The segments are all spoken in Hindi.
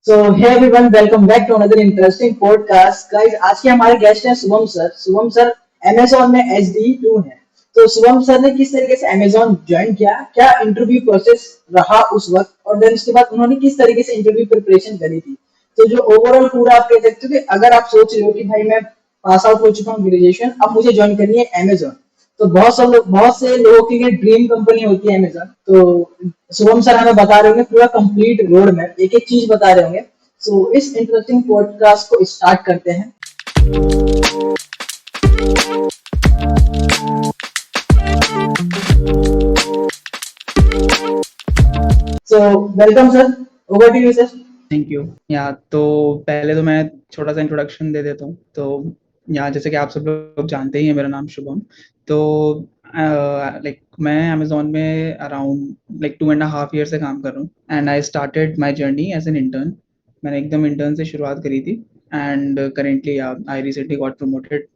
So hey everyone, welcome back to another interesting podcast. Guys, आज के हमारे गेस्ट हैं Shubham sir. Shubham sir Amazon में SD2 हैं। तो शुभम सर ने किस तरीके से Amazon ज्वाइन किया, क्या इंटरव्यू प्रोसेस रहा उस वक्त, और देन उसके बाद उन्होंने किस तरीके से इंटरव्यू प्रिपरेशन करी थी। तो जो ओवरऑल पूरा आप कह सकते हो कि अगर आप सोच रहे हो कि भाई मैं पास आउट हो चुका हूँ ग्रेजुएशन, अब मुझे ज्वाइन करनी है Amazon, तो बहुत से लोगों के लिए ड्रीम कंपनी होती है Amazon। तो शुभम सर हमें बता रहे होंगे पूरा कंप्लीट रोड मैप, एक एक चीज बता रहे होंगे। सो इस इंटरेस्टिंग पॉडकास्ट को स्टार्ट करते हैं। So welcome sir, over to you sir. Thank you. यहाँ तो पहले तो मैं छोटा सा इंट्रोडक्शन दे देता हूँ। तो यहाँ जैसे कि आप सब लोग जानते ही हैं, मेरा नाम शुभम। तो लाइक मैं अमेजोन में अराउंड लाइक 2.5 ईयर से काम कर रहा हूँ, and I started my journey as an intern. मैंने एकदम इंटर्न से शुरुआत करी थी, and currently I recently got promoted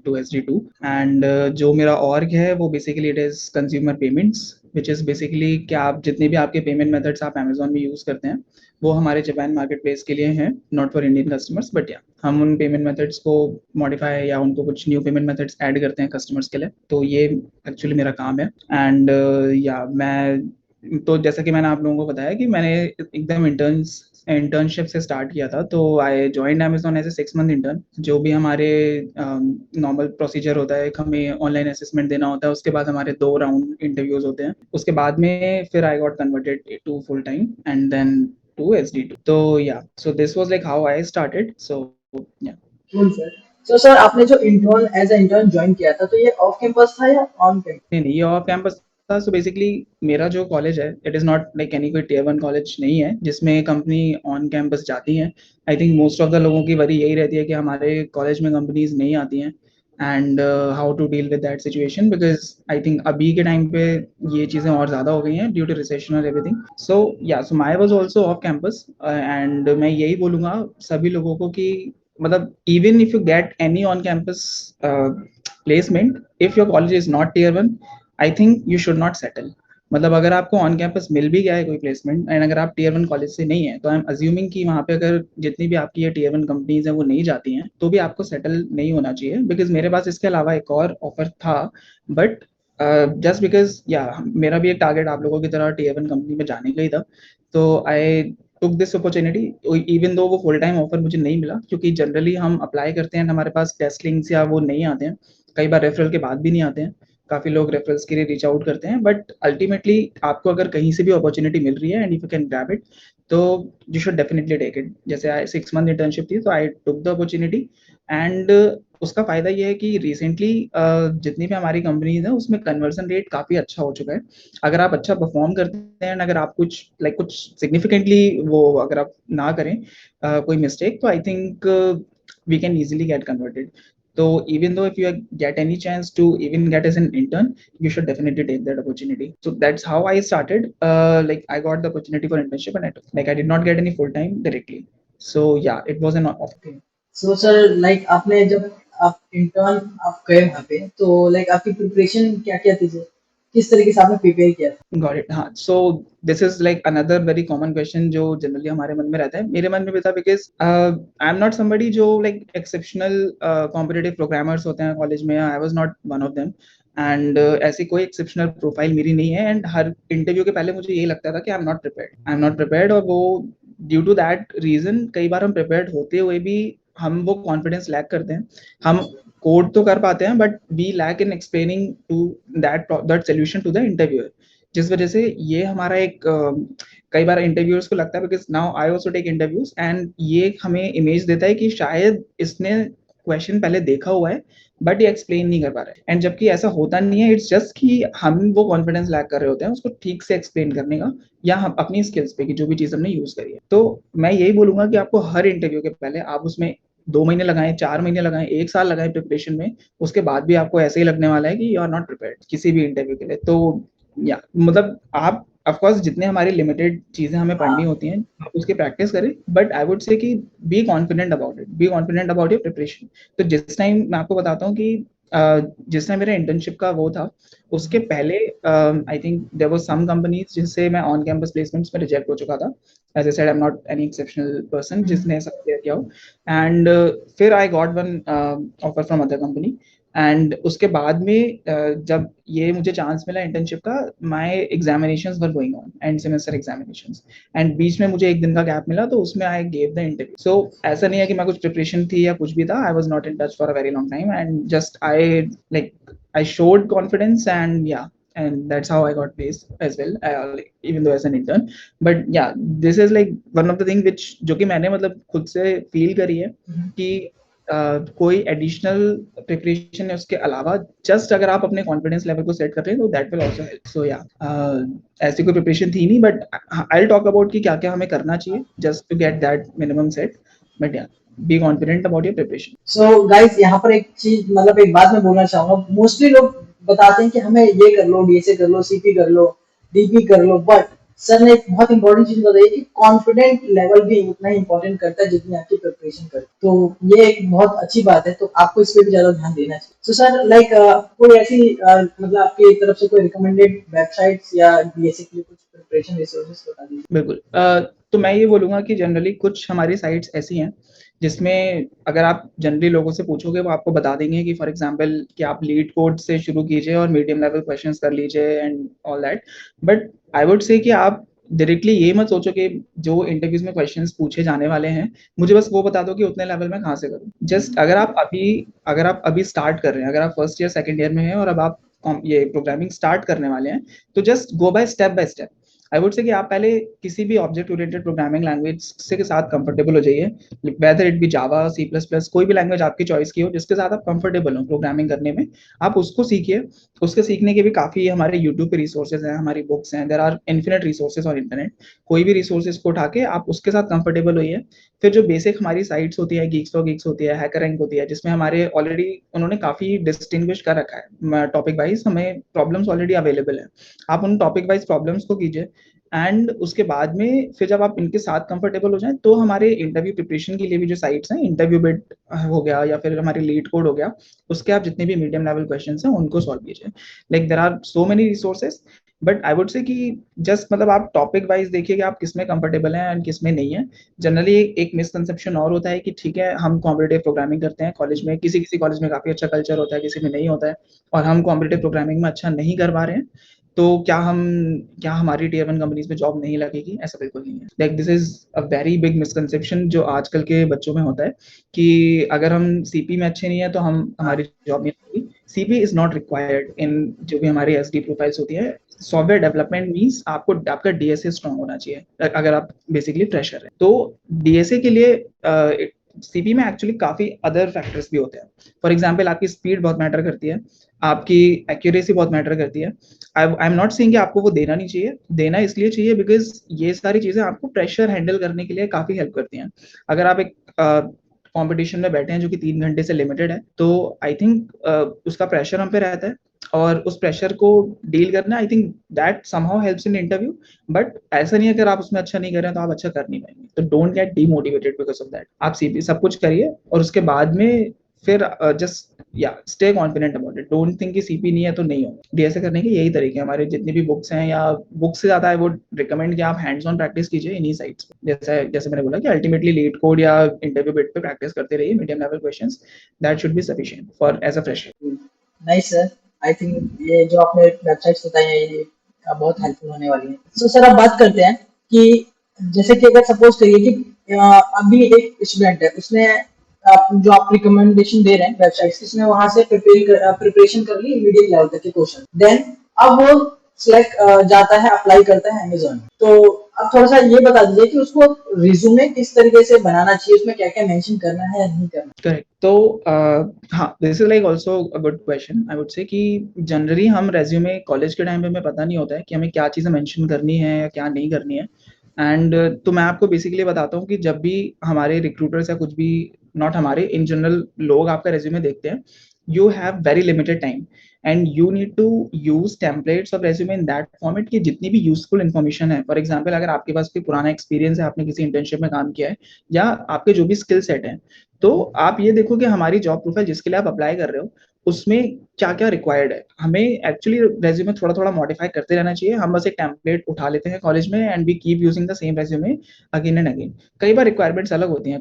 to SD2। And जो मेरा ऑर्ग है वो basically it is consumer payments, which is basically कि आप जितने भी आपके पेमेंट मेथड्स आप अमेजोन में यूज़ करते हैं वो हमारे जापान मार्केट प्लेस के लिए हैं, not for Indian customers. But या हम उन पेमेंट मेथड्स को मॉडिफाई या उनको कुछ न्यू पेमेंट मेथड्स ऐड करते हैं कस्टमर्स के लिए। तो ये एक्चुअली मेरा काम है। एंड या मैं तो जैसा कि मैंने आप लोगों को बताया कि मैंने एकदम इंटर्नशिप से स्टार्ट किया था। तो I join Amazon as a 6 month intern. जो भी हमारे नॉर्मल प्रोसीजर होता है, हमें ऑनलाइन असेसमेंट देना होता है, उसके बाद हमारे 2 राउंड इंटरव्यूज होते हैं, उसके बाद में फिर I got converted to full time and then to SD2. So yeah, so this was like how I started. So yeah. Cool sir. So sir आपने जो intern as a intern join किया था, तो ये ऑफ कैंपस था या ऑन कैंपस? नहीं, ये ऑफ कैंपस था। सो बेसिकली मेरा जो कॉलेज है it is not like any कोई Tier 1 कॉलेज नहीं है जिसमें कंपनी ऑन कैंपस जाती हैं। I think most of the लोगों की वरी यही रहती है कि हमारे कॉलेज में कंपनीज नहीं आती हैं, and how to deal with that situation, because I think अभी के टाइम पे ये चीज़ें और ज़्यादा हो गई हैं ड्यू टू रिसेशन और everything. So yeah so my was also off campus, and मैं यही बोलूँगा सभी लोगों को कि मतलब even if you get any on campus placement, if your college is not Tier 1, I think you should not settle. मतलब अगर आपको ऑन कैंपस मिल भी गया है कोई प्लेसमेंट एंड अगर आप Tier 1 कॉलेज से नहीं है, तो आई एम अज्यूमिंग कि वहाँ पे अगर जितनी भी आपकी ये Tier 1 कंपनीज हैं वो नहीं जाती हैं, तो भी आपको सेटल नहीं होना चाहिए। बिकॉज मेरे पास इसके अलावा एक और ऑफर था, बट जस्ट बिकॉज या मेरा भी एक टारगेट आप लोगों की तरह Tier 1 कंपनी में जाने का ही था। तो I took this opportunity, even though वो फुल टाइम ऑफर मुझे नहीं मिला, क्योंकि जनरली हम अप्लाई करते हैं हमारे पास टेस्ट लिंक्स या वो नहीं आते हैं, कई बार रेफरल के बाद भी नहीं आते हैं। काफ़ी लोग रेफरल्स के लिए रीच आउट करते हैं, बट अल्टीमेटली आपको अगर कहीं से भी अपॉर्चुनिटी मिल रही है and if you can grab it, तो you should definitely take it. जैसे आई 6 मंथ इंटर्नशिप थी, तो I took the opportunity. And उसका फ़ायदा ये है कि रिसेंटली जितनी भी हमारी कंपनीज हैं उसमें कन्वर्सन रेट काफ़ी अच्छा हो चुका है। अगर आप अच्छा परफॉर्म करते हैं, अगर आप कुछ सिग्निफिकेंटली वो अगर आप ना करें कोई मिस्टेक, तो I think we can easily get converted. So even though if you get any chance to even get as an intern, you should definitely take that opportunity. So that's how I started. Like I got the opportunity for internship, and I did not get any full time directly. So yeah, it was an off. Okay. So sir like आपने जब आप इंटर्न आप गए वहाँ पे, तो लाइक आपकी प्रिपरेशन क्या क्या थी सर, किस तरीके से आपने प्रिपेयर किया था? Got it. हाँ, so this is like another very common question जो जनरली हमारे मन में रहता है, मेरे मन में भी था, because I am not somebody जो लाइक एक्सेप्शनल कॉम्पिटिटिव प्रोग्रामर्स होते हैं कॉलेज में, I was not one of them. And ऐसी कोई एक्सेप्शनल प्रोफाइल मेरी नहीं है, एंड हर इंटरव्यू के पहले मुझे यही लगता था कि आई एम नॉट प्रिपेयर्ड। और वो ड्यू टू दैट रीजन कई बार हम प्रिपेयर्ड होते हुए भी हम वो कॉन्फिडेंस लैक करते हैं। हम कोड तो कर पाते हैं, but we lack in explaining to that solution to the interviewer, जिस वजह से ये हमारा एक कई बार इंटरव्यूअर्स को लगता है, because now I also take interviews, and ये हमें इमेज देता है कि शायद इसने क्वेश्चन पहले देखा हुआ है बट ये एक्सप्लेन नहीं कर पा रहा है। एंड जबकि ऐसा होता नहीं है, इट्स जस्ट कि हम वो कॉन्फिडेंस लैक कर रहे होते हैं उसको ठीक से एक्सप्लेन करने का, या हम अपनी स्किल्स पे कि जो भी चीज़ हमने यूज़ करी है। तो मैं यही बोलूँगा कि आपको हर इंटरव्यू के पहले आप उसमें 2 महीने लगाएं, 4 महीने लगाएं, 1 साल लगाएं प्रिपरेशन में, उसके बाद भी आपको ऐसे ही लगने वाला है कि यू आर नॉट प्रिपेयर्ड किसी भी इंटरव्यू के लिए। तो या मतलब आप ऑफ कोर्स जितने हमारी लिमिटेड चीज़ें हमें पढ़नी हाँ। होती हैं आप उसकी प्रैक्टिस करें, बट आई वुड से कि B confident about it, B confident about your preparation. तो जिस टाइम मैं आपको बताता हूँ कि जिसने मेरे इंटर्नशिप का वो था, उसके पहले I think there was some companies जिससे मैं ऑन कैंपस प्लेसमेंट्स में रिजेक्ट हो चुका था। As I said, I am not any exceptional person जिसने ऐसा किया हो। एंड फिर I got one offer from other company. And उसके बाद में जब ये मुझे चांस मिला इंटर्नशिप का, my examinations were going on, and semester examinations, and बीच में मुझे एक दिन का गैप मिला, तो उसमें I gave the interview. So ऐसा नहीं है कि मैं कुछ प्रिपरेशन थी या कुछ भी था, I was not in touch for a very long time, and just I like I showed confidence, and yeah, and that's how I got placed as well, even though as an intern. But yeah, this is like one of the thing which जो कि मैंने मतलब खुद से फील करी है कि कोई एडिशनल प्रिपरेशन है उसके अलावा, जस्ट अगर आप अपने कॉन्फिडेंस लेवल को सेट कर रहे हैं तो that will also help. So yeah, ऐसी कोई प्रिपरेशन थी नहीं, but I will talk about कि क्या क्या हमें करना चाहिए just to get that minimum set. But yeah, be confident about your preparation. So guys, यहाँ पर एक चीज, मतलब एक बात मैं बोलना चाहूंगा। मोस्टली लोग बताते हैं कि हमें ये कर लो, डीएसए कर लो, सीपी कर लो, डीपी कर लो, बट सर ने एक बहुत इंपॉर्टेंट चीज बताई कि कॉन्फिडेंट लेवल भी उतना ही इंपॉर्टेंट करता है जितनी आपकी प्रिपरेशन करती है। तो ये एक बहुत अच्छी बात है, तो आपको इस पे भी ज्यादा ध्यान देना चाहिए। सो सर, लाइक कोई ऐसी मतलब आपकी तरफ से कोई रिकमेंडेड वेबसाइट्स या डीएसए के लिए कुछ प्रिपरेशन रिसोर्सेज बता दीजिए। बिल्कुल। तो मैं ये बोलूँगा कि जनरली कुछ हमारी साइट्स ऐसी हैं, जिसमें अगर आप जनरली लोगों से पूछोगे, वो आपको बता देंगे कि फॉर एग्जांपल कि आप लीड कोड से शुरू कीजिए और मीडियम लेवल क्वेश्चंस कर लीजिए and all that. But I would say कि आप डायरेक्टली ये मत सोचो कि जो इंटरव्यूज़ में क्वेश्चंस पूछे जाने वाले हैं, मुझे बस वो बता दो कि उतने लेवल में कहाँ से करूँ। जस्ट अगर आप अभी स्टार्ट कर रहे हैं, अगर आप फर्स्ट ईयर, सेकंड ईयर में हैं और अब आप ये प्रोग्रामिंग स्टार्ट करने वाले हैं, तो just go by step. I would say कि आप पहले किसी भी ऑब्जेक्ट ओरिएंटेड प्रोग्रामिंग लैंग्वेज से के साथ कंफर्टेबल हो जाइए, whether it be Java, C plus plus, कोई भी लैंग्वेज आपकी चॉइस की हो जिसके साथ आप कंफर्टेबल हो प्रोग्रामिंग करने में, आप उसको सीखिए। उसके सीखने के भी काफ़ी हमारे यूट्यूब पे रिसोर्सेज हैं, हमारी बुक्स हैं, there are infinite resources on internet. कोई भी रिसोर्सेज को उठा के आप उसके साथ कंफर्टेबल होइए। फिर जो बेसिक हमारी साइट्स होती है, गीक्स फॉर गीक्स होती है, हैकर रैंक होती है, जिसमें हमारे ऑलरेडी उन्होंने काफ़ी डिस्टिंग्विश कर रखा है टॉपिक वाइज, हमें प्रॉब्लम्स ऑलरेडी अवेलेबल है। आप उन टॉपिक वाइज प्रॉब्लम्स को कीजिए, एंड उसके बाद में फिर जब आप इनके साथ कंफर्टेबल हो जाएं, तो हमारे इंटरव्यू प्रिपरेशन के लिए भी जो साइट्स हैं, इंटरव्यू बिट हो गया या फिर हमारे लीड कोड हो गया, उसके आप जितने भी मीडियम लेवल क्वेश्चंस हैं उनको सॉल्व कीजिए। Like there are so many resources, but I would say कि जस्ट मतलब आप टॉपिक वाइज देखिए कि आप किस में कंफर्टेबल हैं एंड किस में नहीं है। जनरली एक मिसकंसेप्शन और होता है कि ठीक है, हम कॉम्पिटिटिव प्रोग्रामिंग करते हैं कॉलेज में, किसी किसी कॉलेज में काफ़ी अच्छा कल्चर होता है, किसी में नहीं होता है, और हम कॉम्पिटिटिव प्रोग्रामिंग में अच्छा नहीं कर पा रहे हैं, तो क्या हमारी टियर 1 कंपनीज में जॉब नहीं लगेगी? ऐसा बिल्कुल नहीं है। Like this is a very big misconception जो आजकल के बच्चों में होता है कि अगर हम सीपी में अच्छे नहीं है तो हम हमारी जॉब नहीं लगेगी। CP is not required in जो भी हमारी एसडी प्रोफाइल्स होती है। सॉफ्टवेयर डेवलपमेंट मीन्स आपको आपका डीएसए स्ट्रांग होना चाहिए अगर आप बेसिकली फ्रेशर हैं। तो डीएसए के लिए सीपी में एक्चुअली काफ़ी अदर फैक्टर्स भी होते हैं। फॉर एग्जाम्पल आपकी स्पीड बहुत मैटर करती है, आपकी एक्यूरेसी बहुत मैटर करती है। आई एम नॉट सेइंग कि आपको वो देना नहीं चाहिए, देना इसलिए चाहिए बिकॉज़ ये सारी चीज़ें आपको प्रेशर हैंडल करने के लिए काफ़ी हेल्प करती हैं। अगर आप एक कॉम्पिटिशन में बैठे हैं जो कि 3 घंटे से लिमिटेड है, तो आई थिंक उसका प्रेशर हम पे रहता है, और उस प्रेशर को डील करना, I think that somehow helps in interview. But ऐसा नहीं है अगर आप उसमें अच्छा नहीं कर रहे हैं तो आप अच्छा कर नहीं पाएँगे। तो don't get demotivated because of that. आप सीपी सब कुछ करिए और उसके बाद में फिर जस्ट या stay confident about it. Don't think कि सीपी नहीं है तो नहीं होगा। डीएसए करने के यही तरीके हैं, हमारे जितनी भी बुक्स हैं, या बुक्स से ज़्यादा आई वुड रिकमेंड कि आप हैंड्स ऑन प्रैक्टिस कीजिए इन्हीं साइट्स पे। जैसे जैसे मैंने बोला कि अल्टीमेटली लीड कोड या इंटरव्यू बिट पे प्रैक्टिस करते रहिए, medium level questions, that should be sufficient for as a fresher. Nice sir. I think ये जो आपने वेबसाइट्स बताई हैं, ये बहुत हेल्पफुल होने वाली है। सो सर, अब बात करते हैं कि जैसे कि अगर सपोज करिए कि अभी एक स्टूडेंट है, उसने जो आप रिकमेंडेशन दे रहे हैं वेबसाइट्स, उसने वहां से प्रिपरेशन कर ली मीडियम लेवल तक के क्वेश्चन, देन अब वो सिलेक्ट जाता है, अप्लाई करता है अमेजोन। तो अब थोड़ा सा ये बता दीजिए कि उसको रिज्यूमे किस तरीके से बनाना चाहिए, उसमें क्या क्या मेंशन करना है या नहीं करना। करेक्ट। तो हाँ, this is like also a good question. I would say कि जनरली हम रेज्यूमे कॉलेज के टाइम पे हमें पता नहीं होता है कि हमें क्या चीज़ें मेंशन करनी है या क्या नहीं करनी है। एंड तो मैं आपको बेसिकली बताता हूँ कि जब भी हमारे रिक्रूटर्स या कुछ भी, नॉट हमारे, इन जनरल लोग आपका रेज्यूमे देखते हैं, you have very limited time and you need to use templates of resume in that format कि जितनी भी यूजफुल इन्फॉर्मेशन है, फॉर एग्जाम्पल अगर आपके पास कोई पुराना एक्सपीरियंस है, आपने किसी इंटर्नशिप में काम किया है, या आपके जो भी स्किल सेट है, तो आप ये देखो कि हमारी जॉब प्रोफाइल जिसके लिए आप अप्लाई कर रहे हो, उसमें क्या-क्या रिक्वायर्ड है। हमें एक्चुअली रेज़्यूमे थोड़ा-थोड़ा मॉडिफाई करते रहना चाहिए। हम बस एक टेम्पलेट उठा लेते हैं कॉलेज में and we keep using the same resume again and again. कई बार रिक्वायरमेंट्स अलग होती हैं,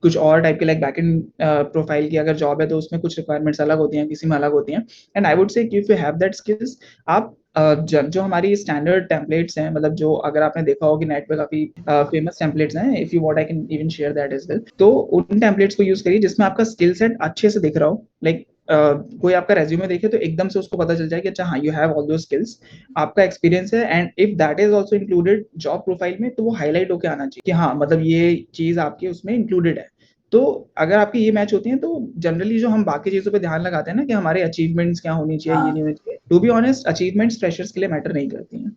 कुछ और टाइप के लाइक बैकएंड प्रोफाइल की अगर जॉब है तो उसमें कुछ रिक्वायरमेंट्स अलग होती हैं, किसी में अलग होती हैं। एंड आई वुड से if you have that skills, आप जो हमारी स्टैंडर्ड टेम्पलेट्स हैं, मतलब जो अगर आपने देखा हो कि नेट पे काफ़ी फेमस टेम्पलेट्स हैं, if you want I can even share that as well. तो उन टेम्पलेट्स को यूज़ करिए जिसमें आपका स्किल सेट अच्छे से दिख रहा हो। लाइक कोई आपका रेज़्यूमे देखे तो एकदम से उसको पता चल जाए कि अच्छा हाँ, you have all those skills, आपका एक्सपीरियंस है and if that is also included job profile में, तो वो हाइलाइट होके आना चाहिए कि हाँ, मतलब ये चीज़ आपकी उसमें इंक्लूडेड है। तो अगर आपकी ये मैच होती है तो जनरली जो हम बाकी चीज़ों पे ध्यान लगाते हैं ना कि हमारे अचीवमेंट्स क्या होनी चाहिए, ये हाँ। नहीं होनी चाहिए। To be honest, achievements freshers के लिए मैटर नहीं करती हैं।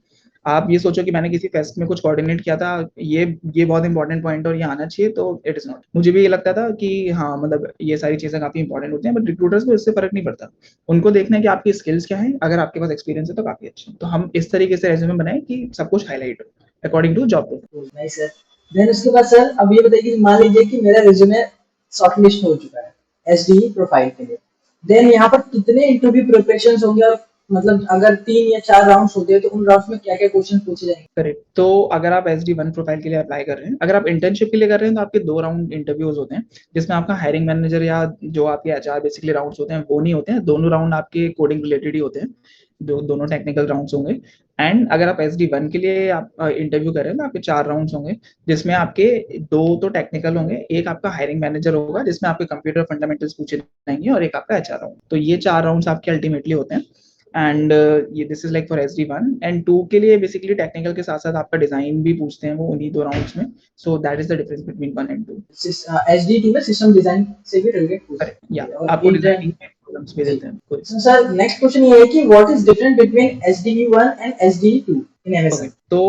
आप ये सोचो कि मैंने किसी फेस्ट में कुछ कोऑर्डिनेट किया था, ये बहुत इंपॉर्टेंट पॉइंट है और ये आना चाहिए, तो इट इज़ नॉट। मुझे भी ये लगता था कि हाँ, मतलब ये सारी चीज़ें काफ़ी इंपॉर्टेंट होती हैं, बट रिक्रूटर्स को इससे फ़र्क नहीं पड़ता। उनको देखना है कि आपकी स्किल्स क्या हैं, अगर आपके पास एक्सपीरियंस है तो काफ़ी अच्छा है। तो हम इस तरीके से रेज़्यूमे बनाएँ कि सब कुछ हाइलाइट हो according to job profile. Nice sir. Then उसके बाद सर अब ये बताइए कि मान लीजिए कि मेरा रिज्यूमे शॉर्टलिस्ट हो चुका है एसडी प्रोफाइल के लिए। देन यहाँ पर कितने इंटरव्यू प्रिपरेशंस होंगे और मतलब अगर 3 या 4 राउंड्स होते हैं तो उन राउंड्स में क्या-क्या क्वेश्चन पूछे जाएंगे? करेक्ट। तो अगर आप एसडी1 प्रोफाइल के लिए अप्लाई कर रहे हैं, अगर आप इंटर्नशिप के लिए कर रहे हैं तो आपके 2 राउंड इंटरव्यूज़ होते हैं, जिसमें आपका हायरिंग मैनेजर या जो आपके एचआर बेसिकली राउंड्स होते हैं, वो नहीं होते हैं। दोनों राउंड आपके कोडिंग रिलेटेड ही होते हैं। दोनों टेक्निकल राउंड्स होंगे। एंड अगर आप एसडी1 के लिए आप इंटरव्यू कर रहे हैं तो आपके 4 राउंड्स होंगे, जिसमें आपके 2 तो टेक्निकल होंगे, एक आपका हायरिंग मैनेजर होगा जिसमें आपके कंप्यूटर फंडामेंटल्स पूछे जाएँगे और एक आपका एचआर राउंड। तो ये 4 राउंड्स आपके अल्टीमेटली होते हैं। एंड ये this is like for SD one and 2 के लिए बेसिकली टेक्निकल के साथ-साथ आपका डिज़ाइन भी पूछते हैं वो उन्हीं 2 राउंड्स में। सो that is the difference between 1 and 2। एसडी2 में सिस्टम डिजाइन से भी रिलेटेड करेक्ट, या पूछते हैं और आपको इंटर डिज़ाइनिंग में प्रॉब्लम्स भी जी। देते हैं कोई। सो सर नेक्स्ट क्वेश्चन ये है कि what is difference between SD one and SD two in okay, Amazon? तो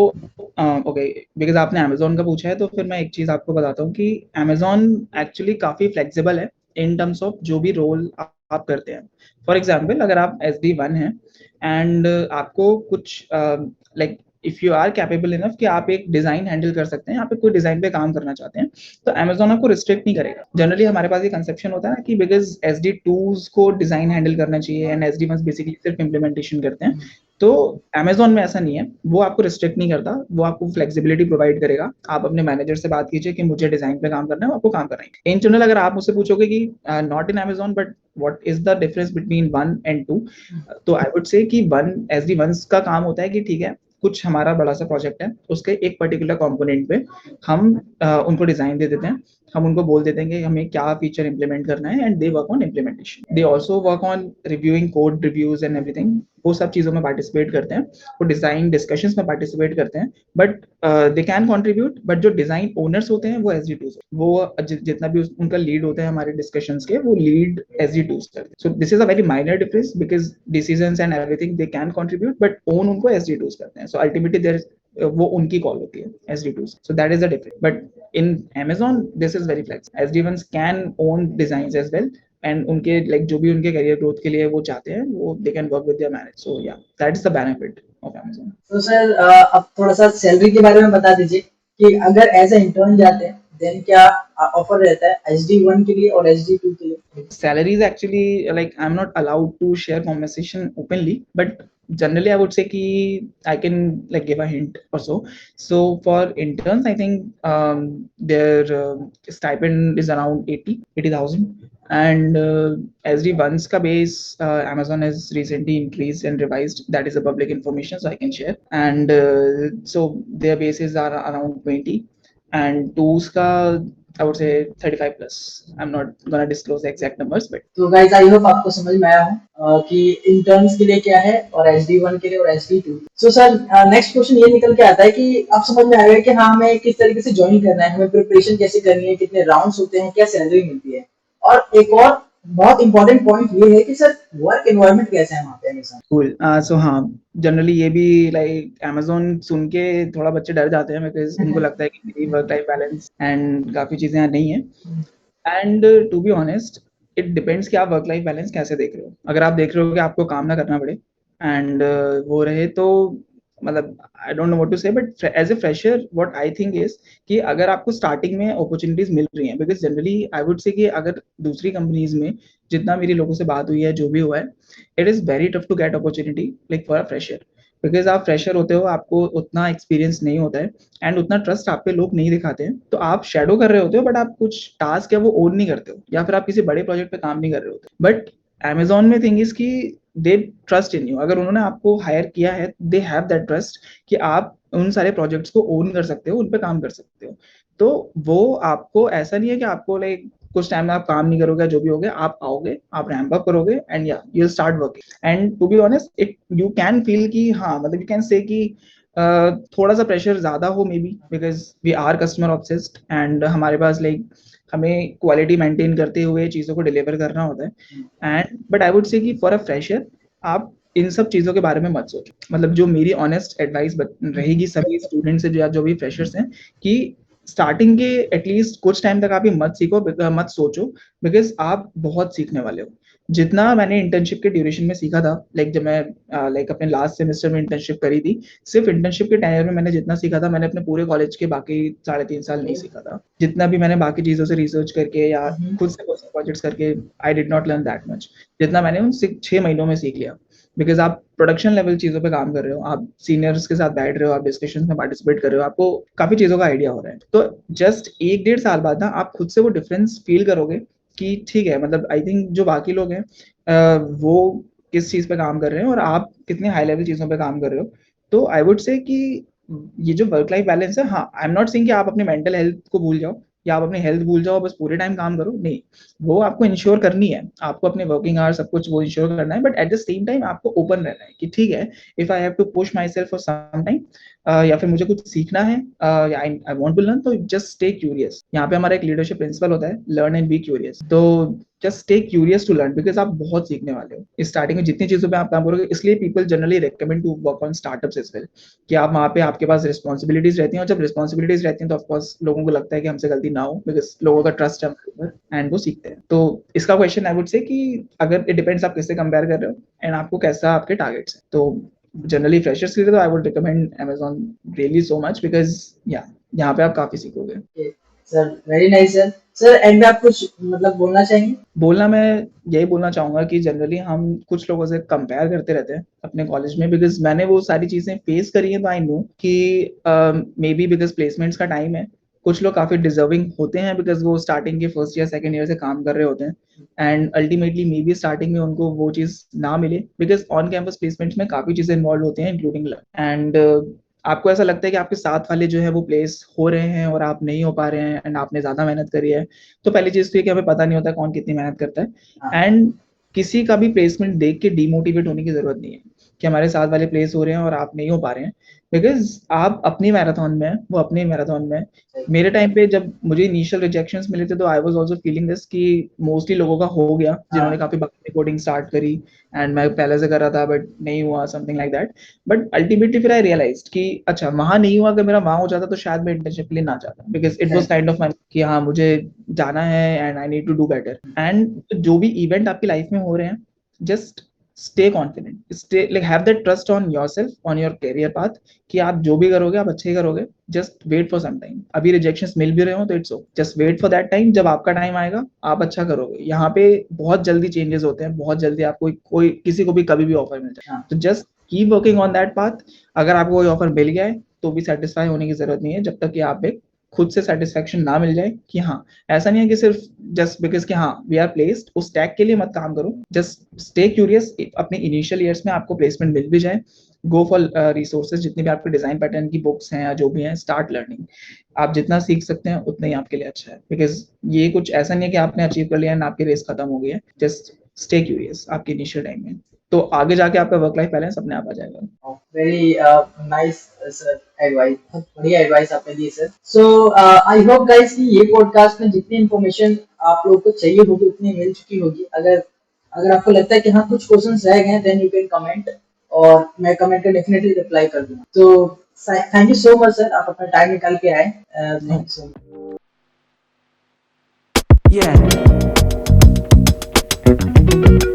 ओके, बिकॉज़ आपने अमेज़न का पूछा है तो फिर मैं एक चीज़ आपको बताता हूँ कि अमेज़न एक्चुअली काफ़ी फ्लेक्सिबल है इन टर्म्स ऑफ जो भी रोल आप करते हैं। फॉर एग्ज़ाम्पल अगर आप एसडी1 हैं एंड आपको कुछ like if you are capable enough कि आप एक डिज़ाइन हैंडल कर सकते हैं, आप कोई डिज़ाइन पे काम करना चाहते हैं, तो अमेज़न आपको रिस्ट्रिक्ट नहीं करेगा। जनरली हमारे पास ये कंसेप्शन होता है ना कि बिकॉज़ एसडी2s को डिज़ाइन हैंडल करना चाहिए एंड एसडी1s बेसिकली सिर्फ इम्प्लीमेंटेशन करते हैं। तो अमेज़न में ऐसा नहीं है, वो आपको रिस्ट्रिक्ट नहीं करता, वो आपको फ्लेक्सिबिलिटी प्रोवाइड करेगा। आप अपने मैनेजर से बात कीजिए कि मुझे डिज़ाइन पे काम करना है, वो आपको काम कराएँगे। इन जनरल अगर आप मुझसे पूछोगे कि not in Amazon but what is the difference between 1 and 2, तो आई वुड से कि 1 एसडी1s का काम होता है कि ठीक है, कुछ हमारा बड़ा-सा प्रोजेक्ट है, उसके एक पर्टिकुलर कंपोनेंट पे हम उनको डिज़ाइन दे देते हैं। हम उनको बोल देते हैं कि हमें क्या फीचर इम्प्लीमेंट करना है and they work on implementation. They also work on reviewing code reviews and everything. वो सब चीज़ों में पार्टिसिपेट करते हैं। वो डिज़ाइन डिस्कशंस में पार्टिसिपेट करते हैं, but they can contribute, but जो डिज़ाइन ओनर्स होते हैं वो एसडी2s होते हैं। वो जितना भी उनका लीड होता है हमारे डिस्कशंस के, वो लीड एसडी2s करते हैं। So this is a very minor difference because decisions and everything they can contribute, but own उनको एसडी2s करते हैं। सो अल्टीमेटली देयर इज़ वो उनकी कॉल होती है SD twos. So that is the difference. But in Amazon this is very flexible. SD ones can own designs as well and उनके लाइक जो भी उनके करियर ग्रोथ के लिए वो चाहते हैं, वो they can work with their manager. So yeah that is the benefit of Amazon. तो सर अब थोड़ा-सा सैलरी के बारे में बता दीजिए कि अगर एज़ अ इंटर्न जाते हैं देन क्या ऑफर रहता है एसडी1 के लिए और एसडी2 के लिए? Salaries actually, like I'm not allowed to share conversation openly, but generally I would say ki I can like give a hint or so. So for interns, I think their stipend is around 80,000, and SD1's ka base Amazon has recently increased and revised. That is a public information, so I can share. And so their bases are around 20, and two's ka I would say 35 plus. I'm not gonna disclose the exact numbers, but तो गाइस आई होप आपको समझ में आया हो कि इंटर्न्स के लिए क्या है और एसडी1 के लिए और एसडी2। सो सर नेक्स्ट क्वेश्चन ये निकल के आता है कि आप समझ में आएगा कि हाँ हमें किस तरीके से ज्वाइन करना है, हमें प्रिपरेशन कैसे करनी है, कितने राउंड्स होते हैं, क्या सैलरी मिलती है और एक और बहुत इंपॉर्टेंट पॉइंट ये है कि सर वर्क एनवायरनमेंट कैसा है वहाँ पे हमेशा? cool. So हाँ, जनरली ये भी लाइक अमेज़न सुन के थोड़ा बच्चे डर जाते हैं बिकॉज़ उनको लगता है कि मेरी वर्क लाइफ बैलेंस एंड काफ़ी चीज़ें यहाँ नहीं है। And to be honest, it depends कि आप वर्क लाइफ बैलेंस कैसे देख रहे हो। अगर आप देख रहे हो कि आपको काम ना करना पड़े एंड वो रहे, तो मतलब I don't know what to say, but as a fresher what I think is कि अगर आपको स्टार्टिंग में अपॉर्चुनिटीज मिल रही हैं, because generally I would say कि अगर दूसरी कंपनीज में जितना मेरी लोगों से बात हुई है, जो भी हुआ है, it is very tough to get opportunity like for a fresher, because आप फ्रेशर होते हो, आपको उतना एक्सपीरियंस नहीं होता है एंड उतना ट्रस्ट आप पे लोग नहीं दिखाते हैं, तो आप शेडो कर रहे होते हो बट आप कुछ टास्क है वो ओन नहीं करते हो, या फिर आप किसी बड़े प्रोजेक्ट पे काम नहीं कर रहे होते, बट Amazon में थिंग इज कि दे ट्रस्ट इन यू, अगर उन्होंने आपको हायर किया है, दे हैव दैट ट्रस्ट कि आप उन सारे प्रोजेक्ट्स को ओन कर सकते हो, उन पे काम कर सकते हो, तो वो आपको ऐसा नहीं है कि आपको लाइक कुछ टाइम में आप काम नहीं करोगे, जो भी हो गया आप आओगे, आप रैंप अप करोगे एंड या you start working, and to be honest it you can feel कि हाँ, मतलब यू कैन से कि थोड़ा सा प्रेशर ज्यादा हो may be, because we are customer obsessed and हमारे पास लाइक हमें क्वालिटी मेंटेन करते हुए चीज़ों को डिलीवर करना होता है, and but I would say कि फॉर अ फ्रेशर आप इन सब चीज़ों के बारे में मत सोचो, मतलब जो मेरी ऑनेस्ट एडवाइस रहेगी सभी स्टूडेंट्स से जो भी फ्रेशर्स हैं, कि स्टार्टिंग के एटलीस्ट कुछ टाइम तक आप ये मत सीखो, मत सोचो, बिकॉज आप बहुत सीखने वाले हो। जितना मैंने इंटर्नशिप के ड्यूरेशन में सीखा था, लाइक जब मैं लाइक अपने लास्ट सेमेस्टर में इंटर्नशिप करी थी, सिर्फ इंटर्नशिप के टाइम में मैंने जितना सीखा था, मैंने अपने पूरे कॉलेज के बाकी 3.5 साल नहीं सीखा था, जितना भी मैंने बाकी चीजों से रिसर्च करके या खुद से प्रोजेक्ट्स करके, I did not learn that much, जितना मैंने उन 6 महीनों में सीख लिया, बिकॉज आप प्रोडक्शन लेवल चीजों पे काम कर रहे हो, आप सीनियर्स के साथ बैठ रहे हो, आप डिस्कशन में पार्टिसिपेट कर रहे हो, आपको काफी चीजों का आइडिया हो रहा है, तो जस्ट 1-1.5 साल बाद ना आप खुद से वो डिफरेंस फील करोगे कि ठीक है, मतलब आई थिंक जो बाकी लोग हैं वो किस चीज पे काम कर रहे हैं और आप कितने हाई लेवल चीजों पे काम कर रहे हो, तो आई वुड से कि ये जो वर्क लाइफ बैलेंस है, हाँ आई एम नॉट सेइंग कि आप अपने मेंटल हेल्थ को भूल जाओ या आप अपनी हेल्थ भूल जाओ, बस पूरे टाइम काम करो, नहीं, वो आपको इंश्योर करनी है, आपको अपने वर्किंग आवर सब कुछ वो इंश्योर करना है, but at the same time आपको ओपन रहना है कि ठीक है, if I have to push my self for some time, या फिर मुझे कुछ सीखना है, आई वांट टू लर्न, तो जस्ट स्टे क्यूरियस, यहाँ पे हमारा एक लीडरशिप प्रिंसिपल होता है, लर्न एंड बी क्यूरियस, तो just stay curious to learn, because आप बहुत सीखने वाले हो स्टार्टिंग में जितनी चीजों पे आप काम करोगे, इसलिए people generally recommend to work on startups as well, कि आप वहाँ पे आपके पास रिस्पॉन्सिबिलिटीज रहती हैं, और जब रिस्पॉन्सिबिलिटीज रहती हैं तो ऑफकोर्स लोगों को लगता है कि हमसे गलती ना हो, बिकॉज लोगों का ट्रस्ट है हमारे ऊपर एंड वो सीखते हैं, तो इसका क्वेश्चन आई वुड से कि अगर इट डिपेंड्स आप किससे कंपेयर कर रहे हो एंड आपको कैसा आपके टारगेट्स हैं, तो जनरली फ्रेशर्स के लिए तो I would recommend Amazon really so much, because या यहाँ पे आप काफी सीखोगे। Sir very nice sir. Sir and में आप कुछ मतलब बोलना चाहेंगे? बोलना मैं यही बोलना चाहूंगा कि जनरली हम कुछ लोगों से कंपेयर करते रहते हैं अपने कॉलेज में, बिकॉज मैंने वो सारी चीजें फेस करी हैं, तो आई नो कि मे बी बिकॉज प्लेसमेंट्स का टाइम है, कुछ लोग काफी डिजर्विंग होते हैं बिकॉज वो स्टार्टिंग के फर्स्ट ईयर सेकंड ईयर से काम कर रहे होते हैं, and ultimately may be starting में उनको वो चीज ना मिले, बिकॉज ऑन कैंपस प्लेसमेंट्स में काफी चीजें इन्वॉल्व होती हैं इंक्लूडिंग एंड आपको ऐसा लगता है कि आपके साथ वाले जो है वो प्लेस हो रहे हैं और आप नहीं हो पा रहे हैं एंड आपने ज्यादा मेहनत करी है, तो पहली चीज तो ये कि हमें पता नहीं होता कौन कितनी मेहनत करता है, एंड किसी का भी प्लेसमेंट देख के डिमोटिवेट होने की जरूरत नहीं है कि हमारे साथ वाले प्लेस हो रहे हैं और आप नहीं हो पा रहे हैं, बिकॉज आप अपनी मैराथन में है, वो अपनी मैराथन में है। मेरे टाइम पे जब मुझे इनिशियल रिजेक्शंस मिले थे, तो I was also feeling this कि मोस्टली लोगों का हो गया जिन्होंने काफी बाकी कोडिंग स्टार्ट करी, एंड मैं पहले से कर रहा था बट नहीं हुआ, something like that, but ultimately फिर आई रियलाइज्ड कि अच्छा वहां नहीं हुआ, अगर मेरा वहां हो जाता तो शायद मैं इंटर्नशिप के लिए ना जाता, because it was kind of कि हाँ मुझे जाना है and I need to do better, and जो भी इवेंट आपकी लाइफ में हो रहे हैं, just stay confident, stay like have that trust on yourself, on your career path, कि आप जो भी करोगे आप अच्छे ही करोगे, just wait for some time, अभी रिजेक्शंस मिल भी रहे हो तो it's okay, just wait for that time, जब आपका टाइम आएगा आप अच्छा करोगे, यहाँ पे बहुत जल्दी चेंजेस होते हैं, बहुत जल्दी आपको कोई किसी को भी कभी भी ऑफर मिल जाए, तो just keep working on that path, अगर आपको कोई ऑफर मिल गया है तो भी सेटिस्फाई होने की जरूरत नहीं है, जब तक कि आप एक खुद से सेटिस्फेक्शन ना मिल जाए कि हाँ, ऐसा नहीं है कि सिर्फ जस्ट बिकॉज कि हाँ वी आर प्लेस्ड उस टैग के लिए मत काम करो, जस्ट स्टे क्यूरियस, अपने इनिशियल ईयर्स में आपको प्लेसमेंट मिल भी जाए, गो फॉर रिसोर्सेज, जितने भी आपके डिजाइन पैटर्न की बुक्स हैं या जो भी हैं, स्टार्ट लर्निंग, आप जितना सीख सकते हैं उतना ही आपके लिए अच्छा है, बिकॉज ये कुछ ऐसा नहीं है कि आपने अचीव कर लिया एंड आपकी रेस खत्म हो गई है, जस्ट स्टे क्यूरियस आपके इनिशियल टाइम में, तो आगे जाके आपका वर्क लाइफ बैलेंस अपने आप आ जाएगा। वेरी नाइस सर एडवाइस, बहुत बढ़िया एडवाइस आपने दी sir. So I hope guys कि ये पॉडकास्ट में जितनी इन्फॉर्मेशन आप लोगों को चाहिए होगी उतनी मिल चुकी होगी। अगर अगर आपको लगता है कि हाँ कुछ क्वेश्चंस रह गए हैं, देन यू कैन कमेंट और मैं कमेंट का डेफिनेटली रिप्लाई कर दूंगा। तो thank you so much sir, आप अपना टाइम निकाल के आए। Thank you so much.